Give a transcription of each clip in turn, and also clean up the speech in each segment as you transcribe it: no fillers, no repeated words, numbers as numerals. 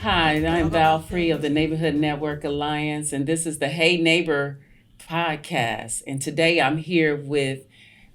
Hi, I'm Val Free of the Neighborhood Network Alliance, and this is the Hey Neighbor podcast. And today I'm here with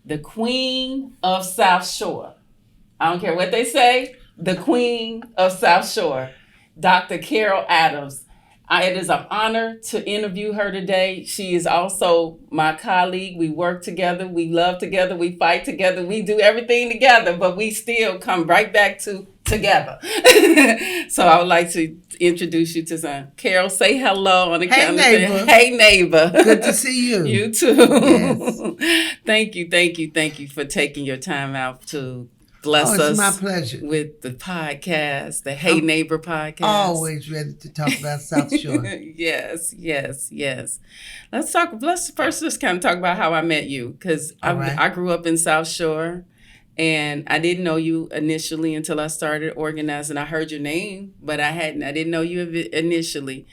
the Queen of South Shore. I don't care what they say, the Queen of South Shore, Dr. Carol Adams. It is an honor to interview her today. She is also my colleague. We work together, we love together, we fight together, we do everything together, but we still come right back to together. So I would like to introduce you to some. Carol, say hello on the count. Hey neighbor. Good to see you. You too. Yes. Thank you for taking your time out to bless us. It's my pleasure. With the podcast, the Hey Neighbor podcast. Always ready to talk about South Shore. Yes. Let's first just kind of talk about how I met you, because I grew up in South Shore. And I didn't know you initially until I started organizing. I heard your name, but I didn't know you initially.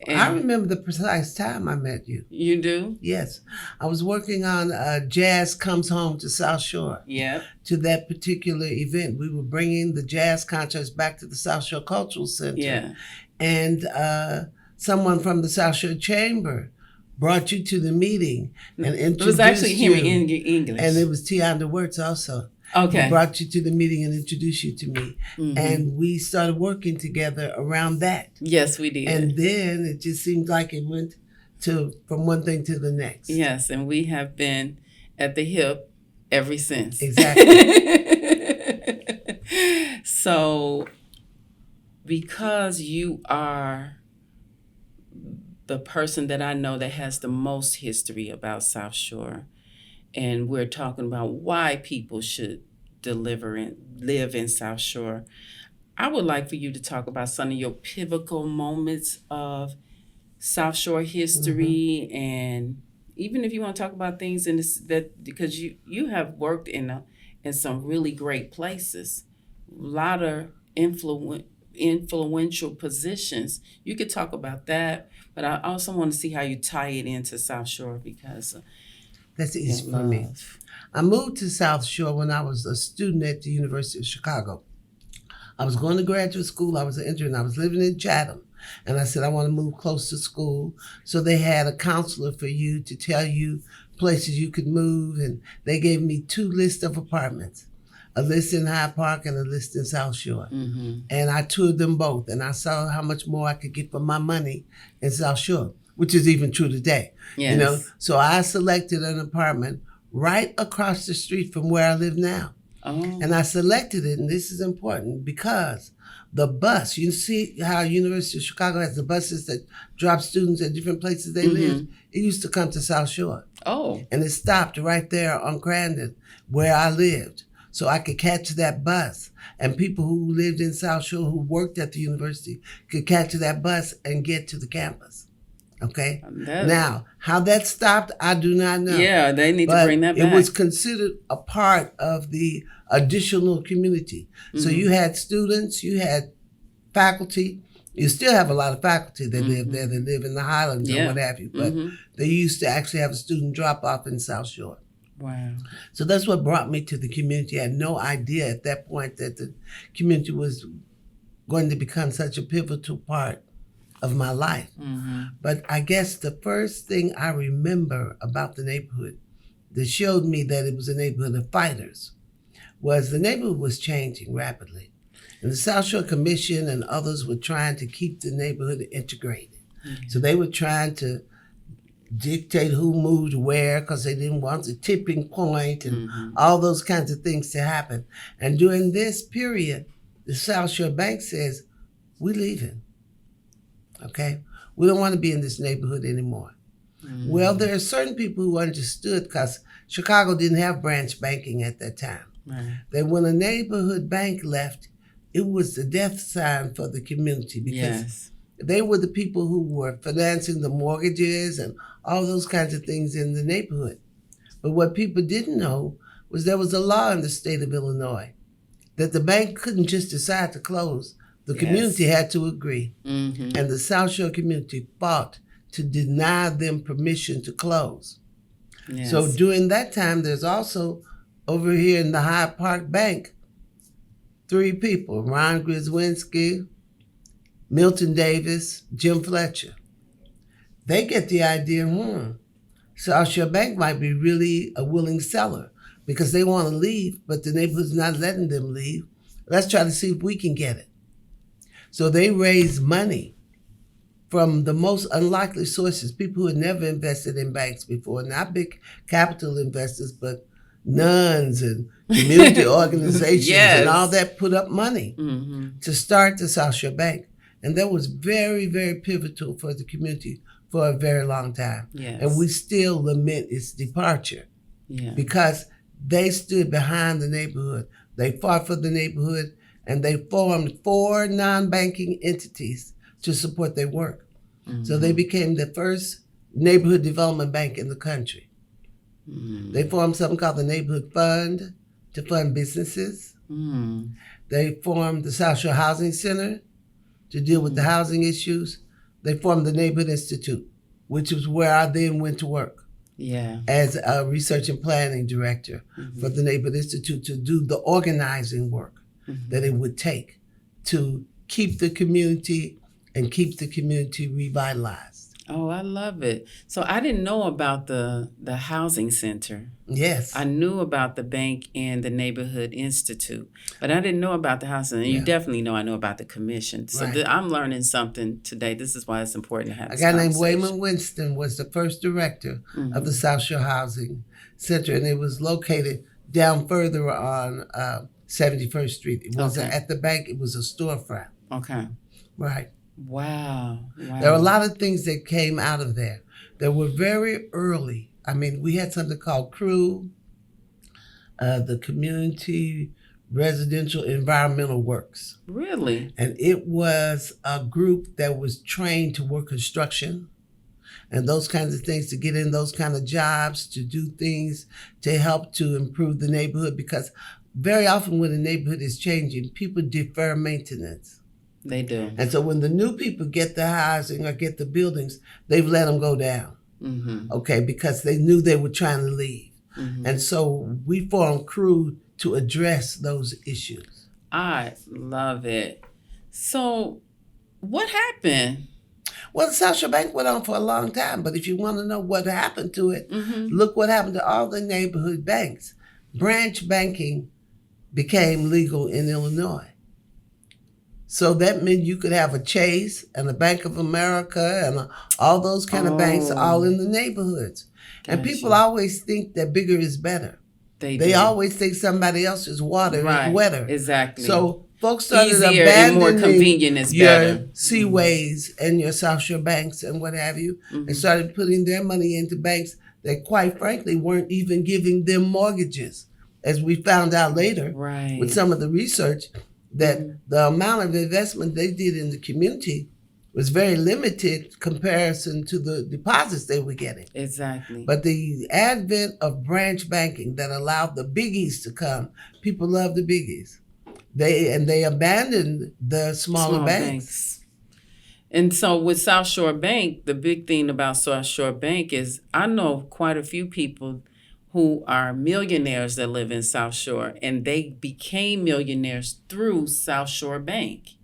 And I remember the precise time I met you. You do? Yes. I was working on Jazz Comes Home to South Shore. Yeah. To that particular event. We were bringing the jazz concerts back to the South Shore Cultural Center. Yeah. And someone from the South Shore Chamber brought you to the meeting and introduced you. It was actually him in English. And it was Tianda Wirtz also. Okay. He brought you to the meeting and introduced you to me. Mm-hmm. And we started working together around that. Yes, we did. And then it just seemed like it went from one thing to the next. Yes, and we have been at the hip ever since. Exactly. So, because you are the person that I know that has the most history about South Shore, and we're talking about why people should live in South Shore, I would like for you to talk about some of your pivotal moments of South Shore history, mm-hmm. and even if you want to talk about things in this, that because you have worked in some really great places, a lot of influential positions. You could talk about that, but I also want to see how you tie it into South Shore, because that's easy for me. I moved to South Shore when I was a student at the University of Chicago. I was going to graduate school. I was an intern. I was living in Chatham. And I said, I want to move close to school. So they had a counselor for you to tell you places you could move. And they gave me 2 lists of apartments, a list in Hyde Park and a list in South Shore. Mm-hmm. And I toured them both. And I saw how much more I could get for my money in South Shore, which is even true today. Yes. You know, so I selected an apartment right across the street from where I live now. Oh. And I selected it, and this is important, because the bus, you see how University of Chicago has the buses that drop students at different places they mm-hmm. live? It used to come to South Shore. Oh. And it stopped right there on Crandon, where I lived. So I could catch that bus. And people who lived in South Shore, who worked at the university, could catch that bus and get to the campus. Okay. Now, how that stopped, I do not know. Yeah, they need to bring that back. It was considered a part of the additional community. Mm-hmm. So you had students, you had faculty. You still have a lot of faculty that mm-hmm. live there, that live in the Highlands or what have you. But mm-hmm. they used to actually have a student drop off in South Shore. Wow. So that's what brought me to the community. I had no idea at that point that the community was going to become such a pivotal part of my life. Mm-hmm. But I guess the first thing I remember about the neighborhood that showed me that it was a neighborhood of fighters was the neighborhood was changing rapidly. And the South Shore Commission and others were trying to keep the neighborhood integrated. Mm-hmm. So they were trying to dictate who moved where, because they didn't want the tipping point and mm-hmm. all those kinds of things to happen. And during this period, the South Shore Bank says, we're leaving. Okay? We don't want to be in this neighborhood anymore. Mm-hmm. Well, there are certain people who understood, because Chicago didn't have branch banking at that time. Right. That when a neighborhood bank left, it was the death sign for the community, because they were the people who were financing the mortgages and all those kinds of things in the neighborhood. But what people didn't know was there was a law in the state of Illinois that the bank couldn't just decide to close. The community had to agree. Mm-hmm. And the South Shore community fought to deny them permission to close. Yes. So during that time, there's also, over here in the Hyde Park Bank, 3 people, Ron Grzywinski, Milton Davis, Jim Fletcher. They get the idea, South Shore Bank might be really a willing seller because they want to leave, but the neighborhood's not letting them leave. Let's try to see if we can get it. So they raise money from the most unlikely sources, people who had never invested in banks before, not big capital investors, but nuns and community organizations and all that put up money to start the South Shore Bank. And that was very, very pivotal for the community for a very long time. Yes. And we still lament its departure because they stood behind the neighborhood. They fought for the neighborhood, and they formed 4 non-banking entities to support their work. So they became the first neighborhood development bank in the country. They formed something called the Neighborhood Fund to fund businesses. They formed the South Shore Housing Center to deal with the housing issues. They formed the Neighborhood Institute, which was where I then went to work as a research and planning director for the Neighborhood Institute to do the organizing work that it would take to keep the community and keep the community revitalized. Oh, I love it. So I didn't know about the housing center. Yes. I knew about the bank and the Neighborhood Institute, but I didn't know about the housing. And you definitely know I know about the commission. So I'm learning something today. This is why it's important to have this conversation. A guy named Wayman Winston was the first director of the South Shore Housing Center, and it was located down further on 71st Street. It wasn't at the bank. It was a storefront. Okay. Right. Wow. There were a lot of things that came out of there that were very early. I mean, we had something called CREW, the Community Residential Environmental Works. Really? And it was a group that was trained to work construction and those kinds of things, to get in those kind of jobs, to do things to help to improve the neighborhood, because very often when the neighborhood is changing, people defer maintenance. They do. And so when the new people get the housing or get the buildings, they've let them go down, because they knew they were trying to leave. And so we formed CREW to address those issues. I love it. So what happened? Well, the South Shore Bank went on for a long time, but if you want to know what happened to it, look what happened to all the neighborhood banks. Branch banking became legal in Illinois. So that meant you could have a Chase and a Bank of America and all those kind of banks all in the neighborhoods. Gotcha. And people always think that bigger is better. They always think somebody else's water is wetter. Exactly. So folks started easier and more abandoning convenient is your better. Seaways and your South Shore banks and what have you, and started putting their money into banks that, quite frankly, weren't even giving them mortgages. As we found out later with some of the research, that the amount of investment they did in the community was very limited comparison to the deposits they were getting. Exactly. But the advent of branch banking that allowed the biggies to come, people love the biggies. They abandoned the smaller banks. And so with South Shore Bank, the big thing about South Shore Bank is I know quite a few people who are millionaires that live in South Shore, and they became millionaires through South Shore Bank.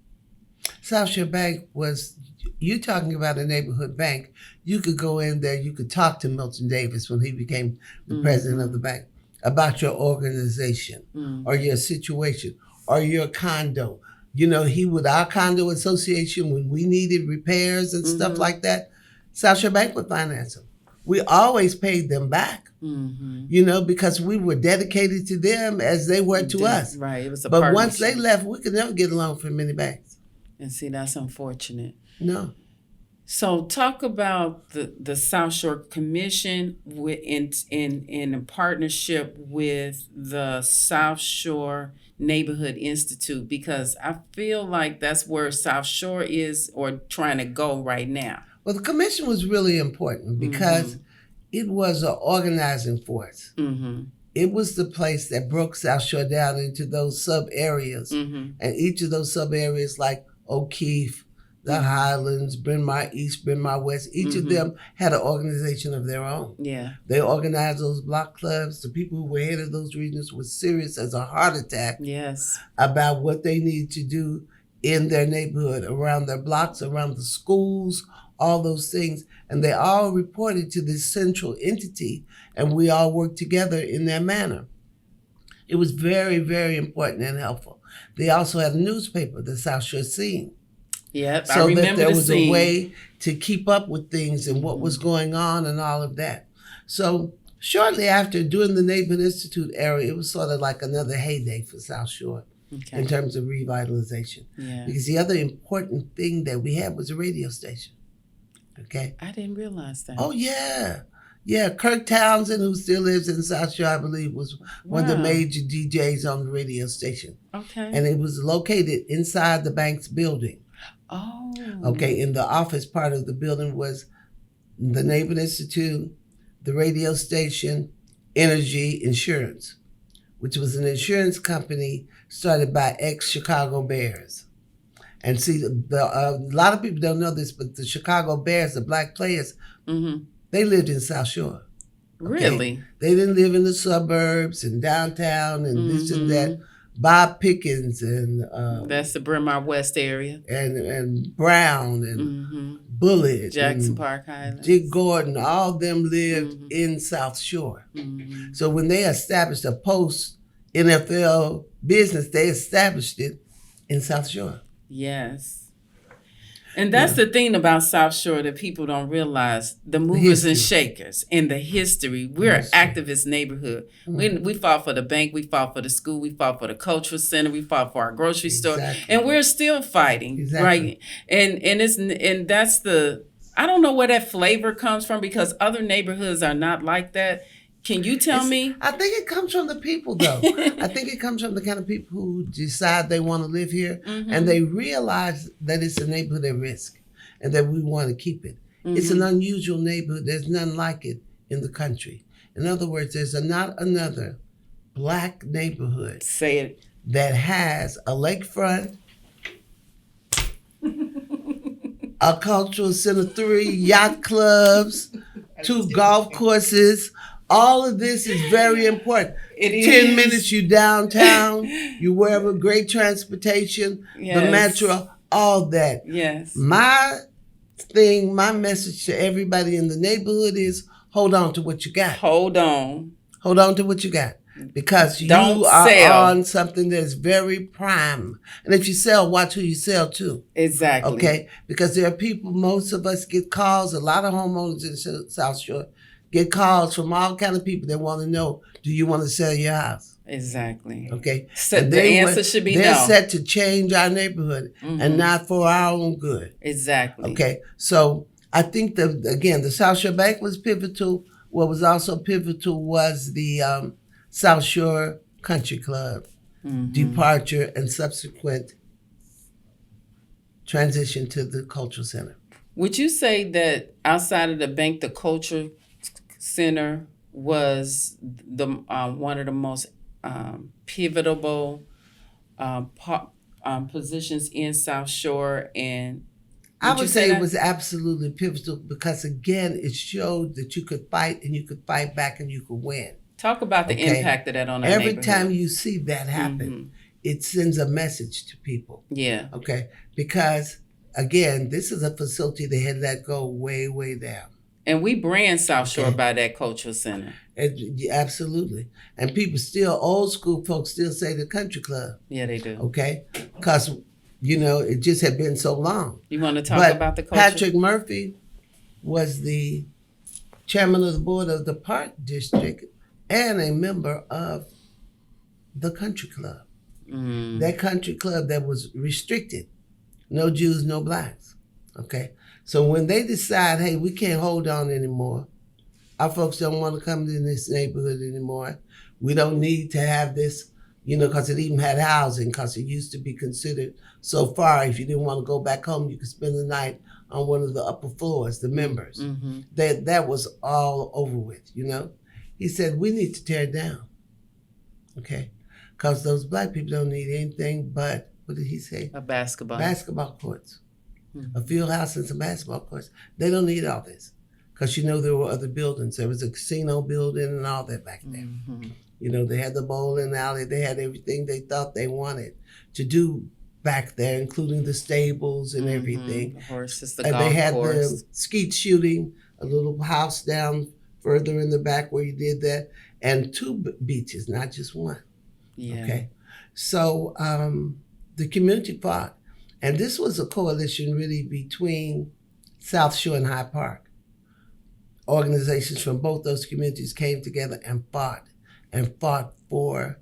South Shore Bank was, you talking about a neighborhood bank, you could go in there, you could talk to Milton Davis when he became the president of the bank about your organization or your situation or your condo. You know, our condo association, when we needed repairs and stuff like that, South Shore Bank would finance them. We always paid them back, because we were dedicated to them as they were to us. Right, it was a But partnership. once they left, we could never get a loan from many banks. And see, that's unfortunate. No. So talk about the South Shore Commission in a partnership with the South Shore Neighborhood Institute, because I feel like that's where South Shore is or trying to go right now. Well, the commission was really important because it was an organizing force. It was the place that broke South Shore down into those sub-areas. And each of those sub-areas, like O'Keefe, the Highlands, Bryn Mawr East, Bryn Mawr West, each of them had an organization of their own. Yeah. They organized those block clubs. The people who were head of those regions were serious as a heart attack about what they needed to do in their neighborhood, around their blocks, around the schools, all those things. And they all reported to this central entity, and we all worked together in that manner. It was very, very important and helpful. They also had a newspaper, the South Shore Scene. Yep, So I remember that there was scene. a way to keep up with things and what was going on and all of that. So shortly after, during the Neighborhood Institute era, it was sort of like another heyday for South Shore in terms of revitalization. Yeah. Because the other important thing that we had was a radio station. Okay? I didn't realize that. Oh, yeah. Yeah, Kirk Townsend, who still lives in South Shore, I believe, was one of the major DJs on the radio station. Okay. And it was located inside the bank's building. Oh. Okay, in the office part of the building was the Neighborhood Institute, the radio station, Energy Insurance, which was an insurance company started by ex-Chicago Bears. And see, a lot of people don't know this, but the Chicago Bears, the black players, they lived in South Shore. Okay? Really? They didn't live in the suburbs and downtown and this and that. Bob Pickens and that's the Bryn Mawr West area, and Brown and Bullitt, Jackson and Park Highlands, Dick Gordon, all of them lived in South Shore. So when they established a post NFL business, they established it in South Shore. Yes. And that's the thing about South Shore that people don't realize, the movers and shakers and the history. We're an activist neighborhood. We fought for the bank, we fought for the school, we fought for the cultural center, we fought for our grocery store, and we're still fighting, right? And that's the, I don't know where that flavor comes from, because other neighborhoods are not like that. Can you tell me? I think it comes from the people, though. I think it comes from the kind of people who decide they want to live here, and they realize that it's a neighborhood at risk and that we want to keep it. It's an unusual neighborhood. There's none like it in the country. In other words, there's not another black neighborhood that has a lakefront, a cultural center, 3 yacht clubs, 2 golf courses. All of this is very important. 10 minutes, you downtown, you wherever, great transportation, the metro, all that. Yes. My message to everybody in the neighborhood is hold on to what you got. Hold on. Hold on to what you got. Because you are on something that's very prime. And if you sell, watch who you sell to. Exactly. Okay? Because there are people, most of us get calls, a lot of homeowners in South Shore get calls from all kind of people that want to know, do you want to sell your house? Exactly. Okay. So the answer should be no. They're set to change our neighborhood and not for our own good. Exactly. Okay. So I think the South Shore Bank was pivotal. What was also pivotal was the South Shore Country Club departure and subsequent transition to the Cultural Center. Would you say that outside of the bank, the Culture Center was the one of the most pivotal positions in South Shore? And I would say it was absolutely pivotal because, again, it showed that you could fight and you could fight back and you could win. Talk about the impact of that on our Every neighborhood. time you see that happen, it sends a message to people. Yeah. Okay. Because, again, this is a facility they had let go way, way down. And we brand South Shore by that cultural center. Absolutely. And people still, old school folks still say the country club. Yeah, they do. Okay? Because, it just had been so long. You want to talk about the culture? Patrick Murphy was the chairman of the board of the Park District and a member of the country club. That country club that was restricted. No Jews, no blacks. Okay? So when they decide, hey, we can't hold on anymore, our folks don't want to come to this neighborhood anymore, we don't need to have this, because it even had housing, because it used to be considered so far, if you didn't want to go back home, you could spend the night on one of the upper floors, the members. That was all over with, He said, we need to tear it down, okay? Because those black people don't need anything but, what did he say? A basketball. Basketball courts. A field house and some basketball courts. They don't need all this. Because there were other buildings. There was a casino building and all that back there. They had the bowling alley. They had everything they thought they wanted to do back there, including the stables and everything. The horses, the And golf they had course. the skeet shooting, a little house down further in the back where you did that, and 2 beaches, not just one. Yeah. Okay. So the community fought. And this was a coalition really between South Shore and Hyde Park. Organizations from both those communities came together and fought for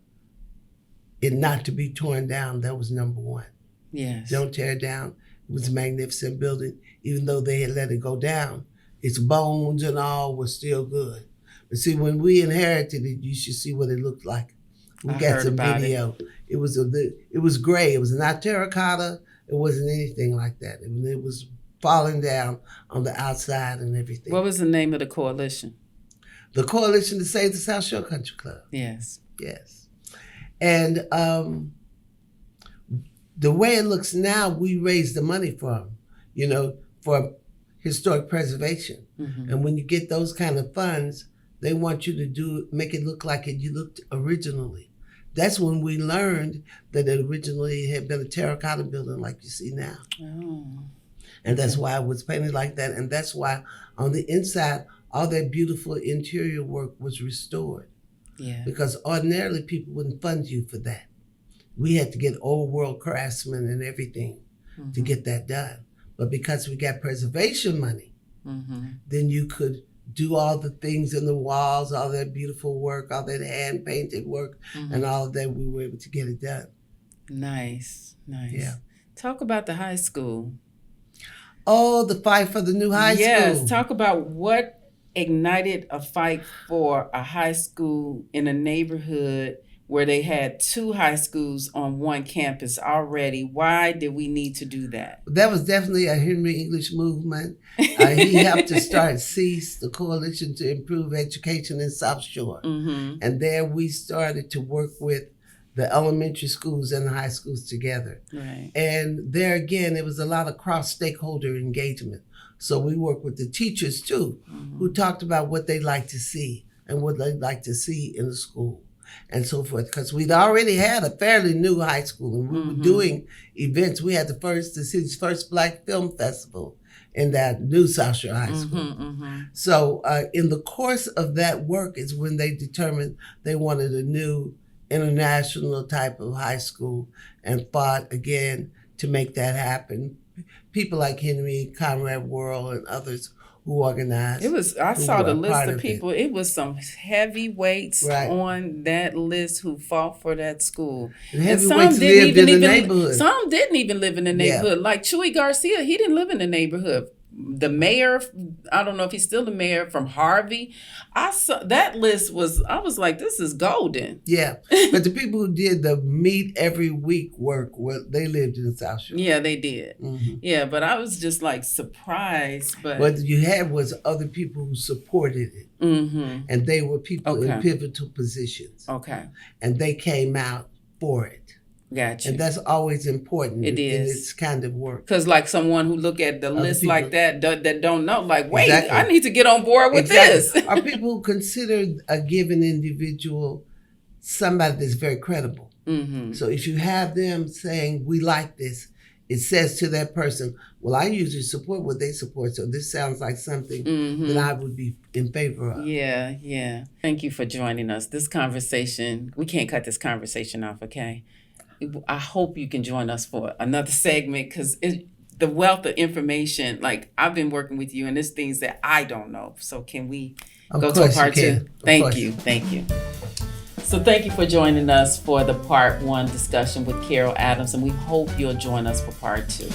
it not to be torn down. That was number one. Yes. Don't tear it down. It was a magnificent building, even though they had let it go down. Its bones and all were still good. But see, when we inherited it, you should see what it looked like. We got some video. It was gray. It was not terracotta. It wasn't anything like that. It was falling down on the outside and everything. What was the name of the coalition? The Coalition to Save the South Shore Country Club. Yes. Yes. And the way it looks now, we raise the money for them, for historic preservation. Mm-hmm. And when you get those kind of funds, they want you to make it look like you looked originally. That's when we learned that it originally had been a terracotta building like you see now. Oh. And that's why it was painted like that. And that's why on the inside, all that beautiful interior work was restored. Yeah. Because ordinarily people wouldn't fund you for that. We had to get old world craftsmen and everything to get that done. But because we got preservation money, then you could do all the things in the walls, all that beautiful work, all that hand painted work, and all of that. We were able to get it done. Nice. Yeah. Talk about the high school. Oh, the fight for the new high school. Yes. Talk about what ignited a fight for a high school in a neighborhood where they had 2 high schools on one campus already. Why did we need to do that? That was definitely a Henry English movement. He helped to start CEASE, the Coalition to Improve Education in South Shore. And there we started to work with the elementary schools and the high schools together. Right. And there again, it was a lot of cross-stakeholder engagement. So we worked with the teachers too, who talked about what they'd like to see and what they'd like to see in the school and so forth. Because we'd already had a fairly new high school and we were doing events. We had the city's first Black Film Festival in that new South Shore High School. So in the course of that work is when they determined they wanted a new international type of high school and fought again to make that happen. People like Henry, Conrad Worrell, and others who organized. I saw the list of people. It was some heavyweights on that list who fought for that school. And some lived in the neighborhood. Some didn't even live in the neighborhood. Like Chuy Garcia, he didn't live in the neighborhood. The mayor, I don't know if he's still the mayor from Harvey. I saw that list I was like, this is golden. Yeah, but the people who did the meet every week work, they lived in South Shore. Yeah, they did. Yeah, but I was just like surprised. But what you had was other people who supported it. And they were people in pivotal positions. Okay. And they came out for it. Gotcha. And that's always important in its kind of work. Because like someone who look at the list like that don't know, like, wait, I need to get on board with this. Or people who consider a given individual somebody that's very credible. So if you have them saying, we like this, it says to that person, well, I usually support what they support, so this sounds like something that I would be in favor of. Yeah. Thank you for joining us. This conversation, we can't cut this conversation off, okay? I hope you can join us for another segment because the wealth of information, like I've been working with you and there's things that I don't know. So can we go to part 2? Thank you. So thank you for joining us for the part 1 discussion with Carol Adams, and we hope you'll join us for part 2.